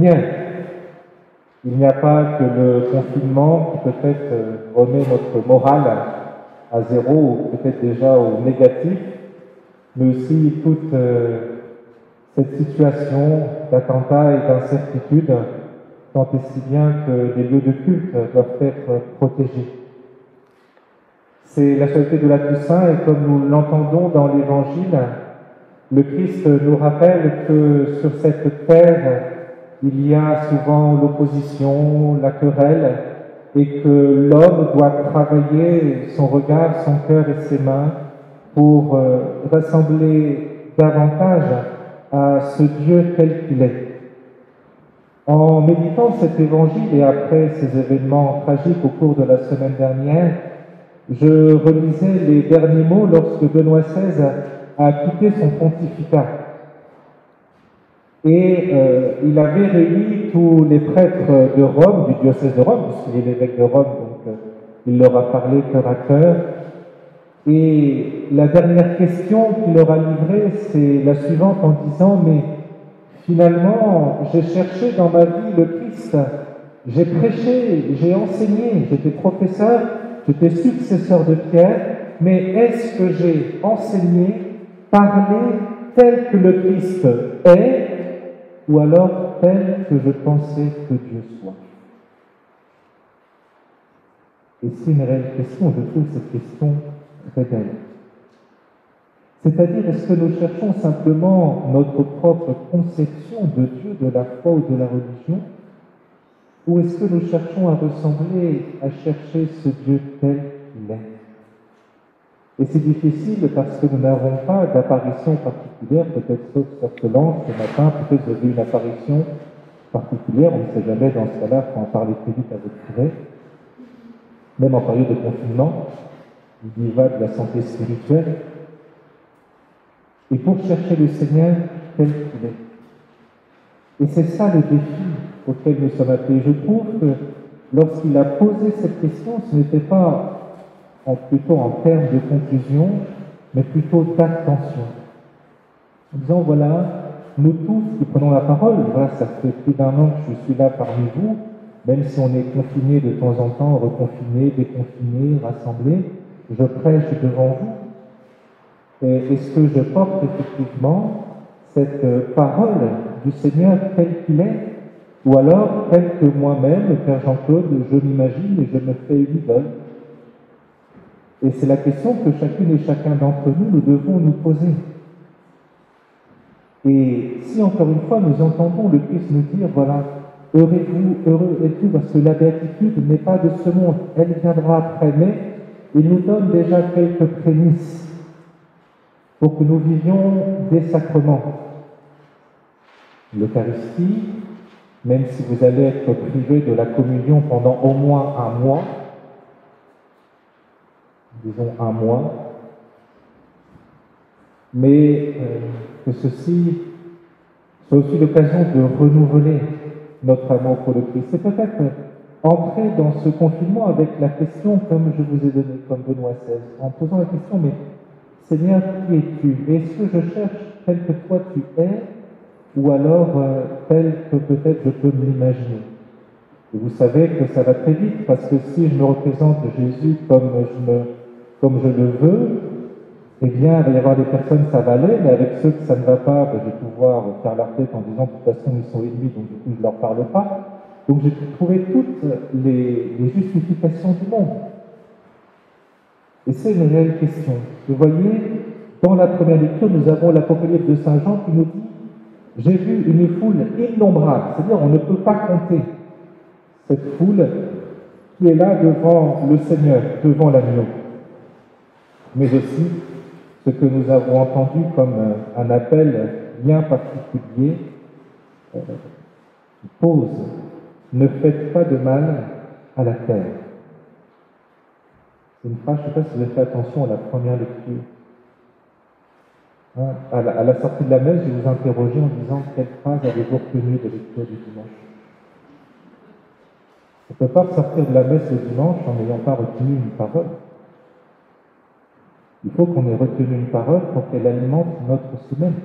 bien. Il n'y a pas que le confinement qui peut-être remet notre morale à zéro ou peut-être déjà au négatif, mais aussi toute cette situation d'attentat et d'incertitude, tant et si bien que des lieux de culte doivent être protégés. C'est l'actualité de la Toussaint et comme nous l'entendons dans l'Évangile, le Christ nous rappelle que sur cette terre, il y a souvent l'opposition, la querelle, et que l'homme doit travailler son regard, son cœur et ses mains pour ressembler davantage à ce Dieu tel qu'il est. En méditant cet évangile et après ces événements tragiques au cours de la semaine dernière, je relisais les derniers mots lorsque Benoît XVI a quitté son pontificat. Et il avait réuni tous les prêtres de Rome, du diocèse de Rome, puisqu'il est l'évêque de Rome, donc il leur a parlé cœur à cœur. Et la dernière question qu'il leur a livrée, c'est la suivante en disant « Mais finalement, j'ai cherché dans ma vie le Christ, j'ai prêché, j'ai enseigné, j'étais professeur, j'étais successeur de Pierre, mais est-ce que j'ai enseigné, parlé tel que le Christ est, ou alors tel que je pensais que Dieu soit ?» Et c'est une réelle question, je trouve cette question très belle. C'est-à-dire, est-ce que nous cherchons simplement notre propre conception de Dieu, de la foi ou de la religion, ou est-ce que nous cherchons à ressembler, à chercher ce Dieu tel qu'il est? Et c'est difficile parce que nous n'avons pas d'apparition particulière, peut-être sauf Sœur Solange ce matin, peut-être vous avez une apparition particulière, on ne sait jamais, dans ce cas-là, il faut en parler plus vite à votre curé, même en période de confinement, il y va de la santé spirituelle. Et pour chercher le Seigneur tel qu'il est. Et c'est ça le défi auquel nous sommes appelés. Je trouve que lorsqu'il a posé cette question, ce n'était pas plutôt en termes de conclusion, mais plutôt d'attention. En disant, voilà, nous tous qui prenons la parole, voilà, ça fait plus d'1 an que je suis là parmi vous, même si on est confinés de temps en temps, reconfinés, déconfinés, rassemblés, je prêche devant vous. Et est-ce que je porte effectivement cette parole du Seigneur tel qu'il est, ou alors tel que moi-même, le Père Jean-Claude, je m'imagine et je me fais une idole? Et c'est la question que chacune et chacun d'entre nous, nous devons nous poser. Et si encore une fois nous entendons le Christ nous dire, voilà, heureux êtes-vous, parce que la béatitude n'est pas de ce monde, elle viendra après, mais il nous donne déjà quelques prémices pour que nous vivions des sacrements. L'Eucharistie, même si vous allez être privé de la communion pendant au moins 1 mois, disons 1 mois, mais que ceci soit aussi l'occasion de renouveler notre amour pour le Christ. C'est peut-être entrer dans ce confinement avec la question, comme je vous ai donné, comme Benoît XVI, en posant la question, mais Seigneur, qui es-tu? Est-ce que je cherche tel que toi tu es, ou alors tel que peut-être je peux me l'imaginer? Et vous savez que ça va très vite, parce que si je me représente Jésus comme je le veux, eh bien, il va y avoir des personnes, ça va aller, mais avec ceux que ça ne va pas, je vais pouvoir faire leur tête en disant, de toute façon, ils sont ennemis, donc du coup, je ne leur parle pas. Donc, j'ai trouvé toutes les justifications du monde. Et c'est une réelle question. Vous voyez, dans la première lecture, nous avons l'Apocalypse de Saint Jean qui nous dit « J'ai vu une foule innombrable », c'est-à-dire on ne peut pas compter cette foule qui est là devant le Seigneur, devant l'agneau. Mais aussi ce que nous avons entendu comme un appel bien particulier qui pose « Ne faites pas de mal à la terre ». C'est une phrase, je ne sais pas si vous avez fait attention à la première lecture. À la sortie de la messe, je vous interrogeais en disant quelle phrase avez-vous retenue de lecture du dimanche? On ne peut pas sortir de la messe le dimanche en n'ayant pas retenu une parole. Il faut qu'on ait retenu une parole pour qu'elle alimente notre semaine.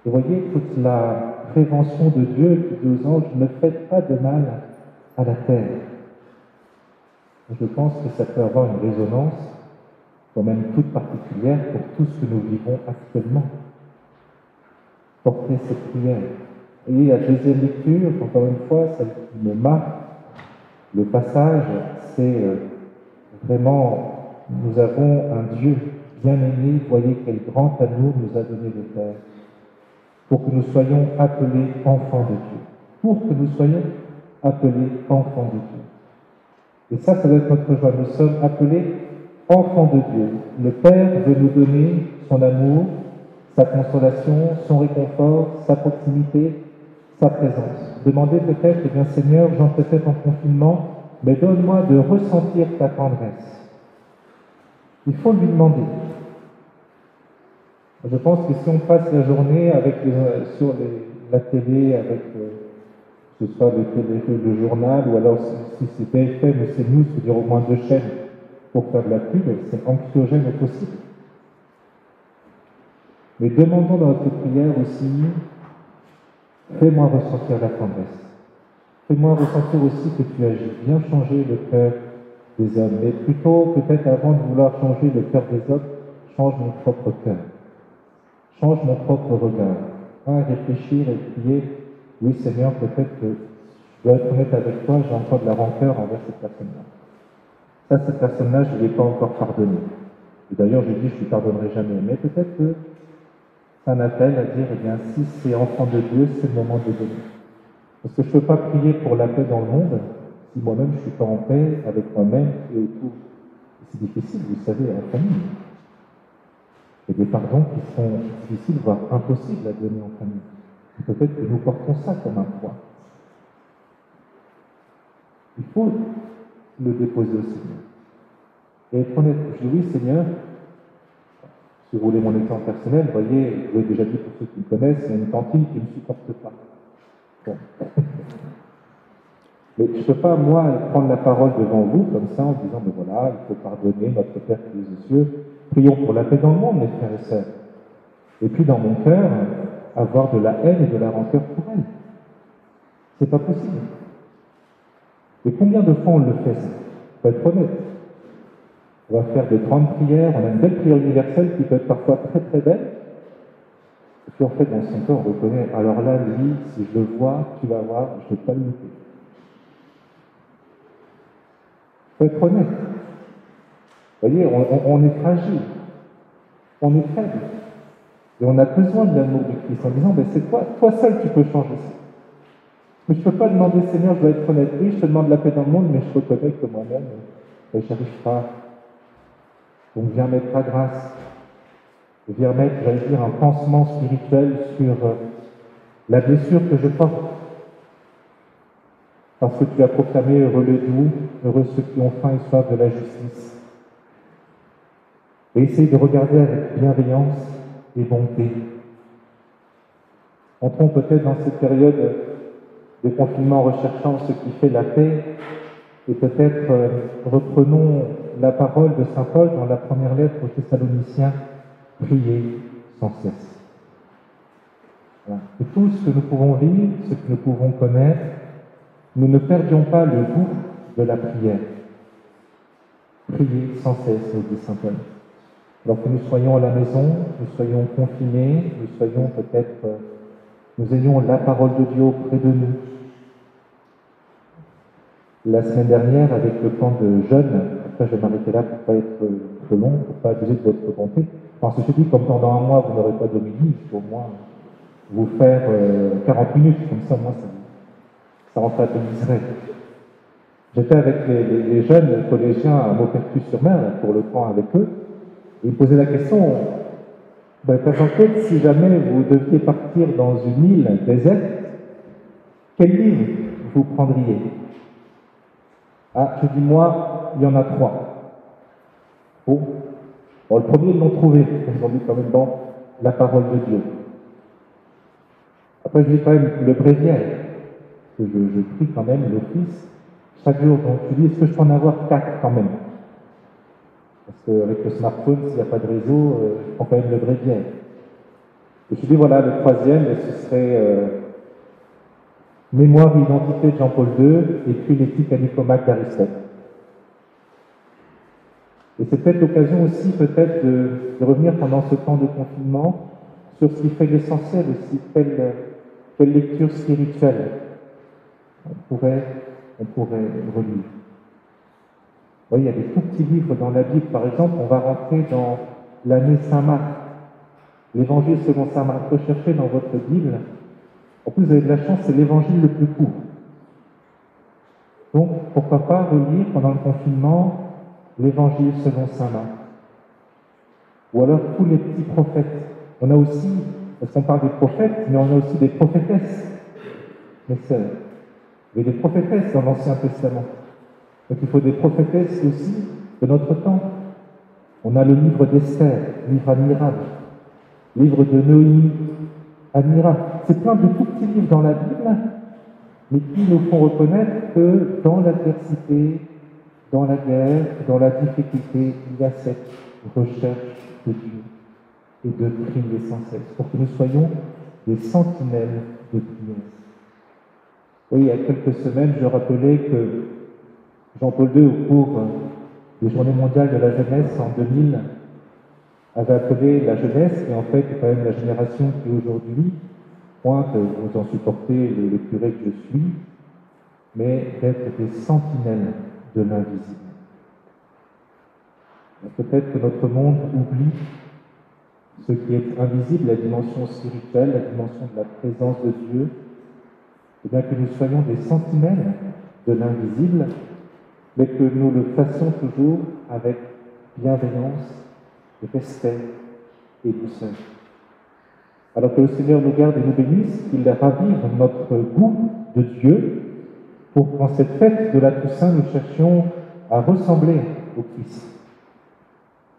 Vous voyez toute la prévention de Dieu qui dit aux anges « Ne faites pas de mal à la terre ». Je pense que ça peut avoir une résonance quand même toute particulière pour tout ce que nous vivons actuellement. Porter cette prière. Et la deuxième lecture, encore une fois, celle qui me marque, le passage, c'est vraiment, nous avons un Dieu bien-aimé, voyez quel grand amour nous a donné le Père, pour que nous soyons appelés enfants de Dieu. Pour que nous soyons appelés enfants de Dieu. Et ça doit être notre joie. Nous sommes appelés enfants de Dieu. Le Père veut nous donner son amour, sa consolation, son réconfort, sa proximité, sa présence. Demandez peut-être, eh bien Seigneur, j'entre peut-être en confinement, mais donne-moi de ressentir ta tendresse. Il faut lui demander. Je pense que si on passe la journée avec sur la télé, avec que ce soit le journal, ou alors si c'est BFM ou CNews, c'est-à-dire au moins 2 chaînes pour faire de la pub, c'est anxiogène au possible. Mais demandons dans notre prière aussi, fais-moi ressentir la tendresse. Fais-moi ressentir aussi que tu agis. Viens changer le cœur des hommes. Mais plutôt, peut-être avant de vouloir changer le cœur des hommes, change mon propre cœur. Change mon propre regard. Réfléchir et prier. Oui, Seigneur, peut-être que je dois être honnête avec toi, j'ai encore de la rancœur envers cette personne-là. Ça, cette personne-là, je ne l'ai pas encore pardonné. Et d'ailleurs, je dis, je ne lui pardonnerai jamais. Mais peut-être que c'est un appel à dire, eh bien, si c'est enfant de Dieu, c'est le moment de donner. Parce que je ne peux pas prier pour la paix dans le monde si moi-même je ne suis pas en paix avec moi-même et autour. C'est difficile, vous savez, en famille. Il y a des pardons qui sont difficiles, voire impossibles à donner en famille. Et peut-être que nous portons ça comme un poids. Il faut le déposer au Seigneur. Et être honnête, je dis oui, Seigneur, si vous voulez mon exemple personnel, vous voyez, je l'ai déjà dit pour ceux qui me connaissent, il y a une tantine qui ne me supporte pas. Bon. Mais je ne peux pas, moi, prendre la parole devant vous comme ça en disant, mais voilà, il faut pardonner notre Père qui est aux cieux. Prions pour la paix dans le monde, mes frères et sœurs. Et puis dans mon cœur, avoir de la haine et de la rancœur pour elle. C'est pas possible. Et combien de fois on le fait ça? Il faut être honnête. On va faire des 30 prières, on a une belle prière universelle qui peut être parfois très très belle. Et puis en fait, dans son cœur, on reconnaît, alors là, lui, si je le vois, tu vas voir, je ne vais pas le louper. Il faut être honnête. Vous voyez, on est fragile, on est faible. Et on a besoin de l'amour du Christ en disant, ben c'est toi seul tu peux changer ça. Mais je ne peux pas demander, Seigneur, je dois être honnête, oui, je te demande la paix dans le monde, mais je reconnais que moi-même, je n'arrive pas. Donc viens mettre ta grâce, viens mettre, j'allais dire, un pansement spirituel sur la blessure que je porte. Parce que tu as proclamé heureux les doux, heureux ceux qui ont faim et soif de la justice. Et essaye de regarder avec bienveillance et bonté. Entrons peut-être dans cette période de confinement en recherchant ce qui fait la paix, et peut-être reprenons la parole de saint Paul dans la première lettre aux Thessaloniciens, priez sans cesse. Voilà. Et tout ce que nous pouvons vivre, ce que nous pouvons connaître, nous ne perdions pas le goût de la prière. Priez sans cesse, nous dit saint Paul. Alors que nous soyons à la maison, nous soyons confinés, nous soyons peut-être, nous ayons la parole de Dieu auprès de nous. La semaine dernière, avec le plan de jeûne, après je vais m'arrêter là pour ne pas être trop long, pour ne pas abuser de votre bonté. Parce que je dis, comme pendant un mois, vous n'aurez pas d'homélie, il faut au moins vous faire 40 minutes, comme ça, moi, ça rentabiliserait. J'étais avec les jeunes collégiens à Maupertuis-sur-Mer, pour le camp avec eux, et ils me posaient la question, ben, Jean-Claude, si jamais vous deviez partir dans une île déserte, quel livre vous prendriez? Ah, je dis, moi, il y en a 3. Oh. Bon, le premier, ils l'ont trouvé. Ils ont dit quand même dans la parole de Dieu. Après, je dis quand même le bréviaire. Que je prie quand même l'office chaque jour. Donc, je dis, est-ce que je peux en avoir 4 quand même? Parce qu'avec le smartphone, s'il n'y a pas de réseau, je prends quand même le bréviaire. Et je dis, voilà, le troisième, ce serait Mémoire et identité de Jean-Paul II, et puis l'éthique à Nicomaque d'Aristote. Et c'est peut-être l'occasion aussi de revenir pendant ce temps de confinement sur ce qui fait l'essentiel aussi, quelle lecture spirituelle on pourrait relire. Oui, il y a des tout petits livres dans la Bible, par exemple, on va rentrer dans l'année Saint-Marc, l'évangile selon Saint-Marc. Recherchez dans votre Bible. En plus, vous avez de la chance, c'est l'évangile le plus court. Donc, pourquoi pas relire pendant le confinement l'évangile selon Saint-Marc. Ou alors tous les petits prophètes. On a aussi, parce qu'on parle des prophètes, mais on a aussi des prophétesses, mes sœurs. Il y a des prophétesses dans l'Ancien Testament. Donc il faut des prophétesses aussi de notre temps. On a le livre d'Esther, livre admirable. Livre de Noémie, admirable. C'est plein de tout petits livres dans la Bible, mais qui nous font reconnaître que dans l'adversité, dans la guerre, dans la difficulté, il y a cette recherche de Dieu et de prier sans cesse, pour que nous soyons des sentinelles de prière. Oui, il y a quelques semaines, je rappelais que Jean-Paul II, au cours des Journées mondiales de la jeunesse en 2000, avait appelé la jeunesse, et en fait, quand même la génération qui aujourd'hui pointe, vous en supportez le curé que je suis, mais d'être des sentinelles de l'invisible. Peut-être que notre monde oublie ce qui est invisible, la dimension spirituelle, la dimension de la présence de Dieu, et bien que nous soyons des sentinelles de l'invisible, mais que nous le fassions toujours avec bienveillance, respect et douceur. Alors que le Seigneur nous garde et nous bénisse, qu'il ravive notre goût de Dieu, pour qu'en cette fête de la Toussaint, nous cherchions à ressembler au Christ.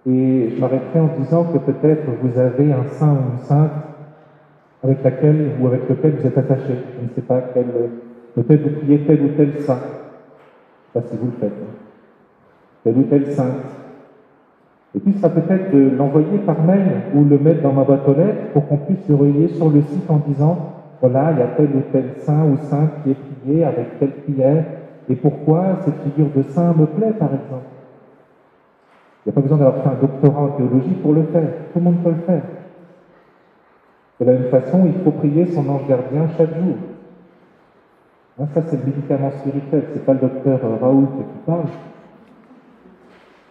Et je m'arrêterai en disant que peut-être vous avez un saint ou une sainte avec laquelle ou avec lequel vous êtes attaché. Je ne sais pas peut-être vous priez tel ou tel saint. Je ne sais pas si vous le faites. Tel ou tel sainte. Et puis, ça peut être de l'envoyer par mail ou le mettre dans ma boîte aux lettres pour qu'on puisse le relier sur le site en disant voilà, il y a tel ou tel saint ou sainte qui est prié avec telle prière, et pourquoi cette figure de saint me plaît, par exemple. Il n'y a pas besoin d'avoir fait un doctorat en théologie pour le faire. Tout le monde peut le faire. De la même façon, il faut prier son ange gardien chaque jour. Hein, ça, c'est le médicament spirituel. Ce n'est pas le docteur Raoult qui parle.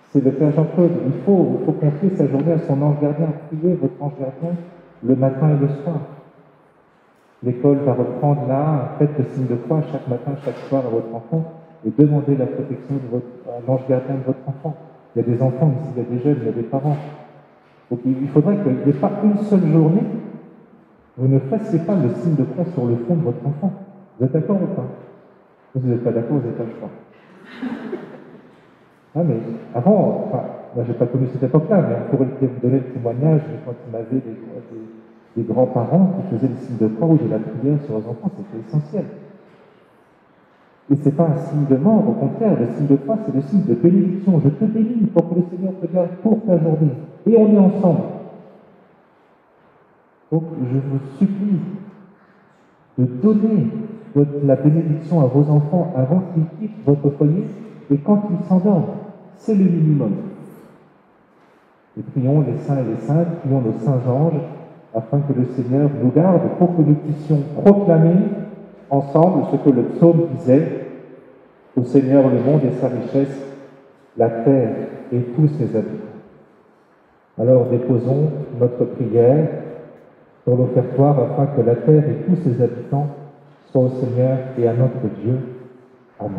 C'est le Père Jean-Claude. Il faut confier sa journée à son ange gardien. Priez votre ange gardien le matin et le soir. L'école va reprendre là, faites le signe de croix chaque matin, chaque soir à votre enfant et demandez la protection à l'ange gardien de votre enfant. Il y a des enfants ici, il y a des jeunes, il y a des parents. Donc il faudrait qu'il n'y ait pas une seule journée où vous ne fassiez pas le signe de croix sur le front de votre enfant. Vous êtes d'accord ou pas? Si vous n'êtes pas d'accord, vous n'avez pas le choix. Ah, mais avant, moi j'ai pas connu cette époque-là, mais on pourrait me donner le témoignage quand il m'avait des grands-parents qui faisaient le signe de croix ou de la prière sur leurs enfants, c'était essentiel. Et ce n'est pas un signe de mort, au contraire, le signe de croix, c'est le signe de bénédiction. Je te bénis pour que le Seigneur te garde pour ta journée. Et on est ensemble. Donc, je vous supplie de donner la bénédiction à vos enfants avant qu'ils quittent votre foyer et quand ils s'endorment. C'est le minimum. Et prions les saints et les saintes, prions nos saints anges, afin que le Seigneur nous garde pour que nous puissions proclamer ensemble ce que le psaume disait: au Seigneur le monde et sa richesse, la terre et tous ses habitants. Alors déposons notre prière dans l'offertoire afin que la terre et tous ses habitants soient au Seigneur et à notre Dieu. Amen.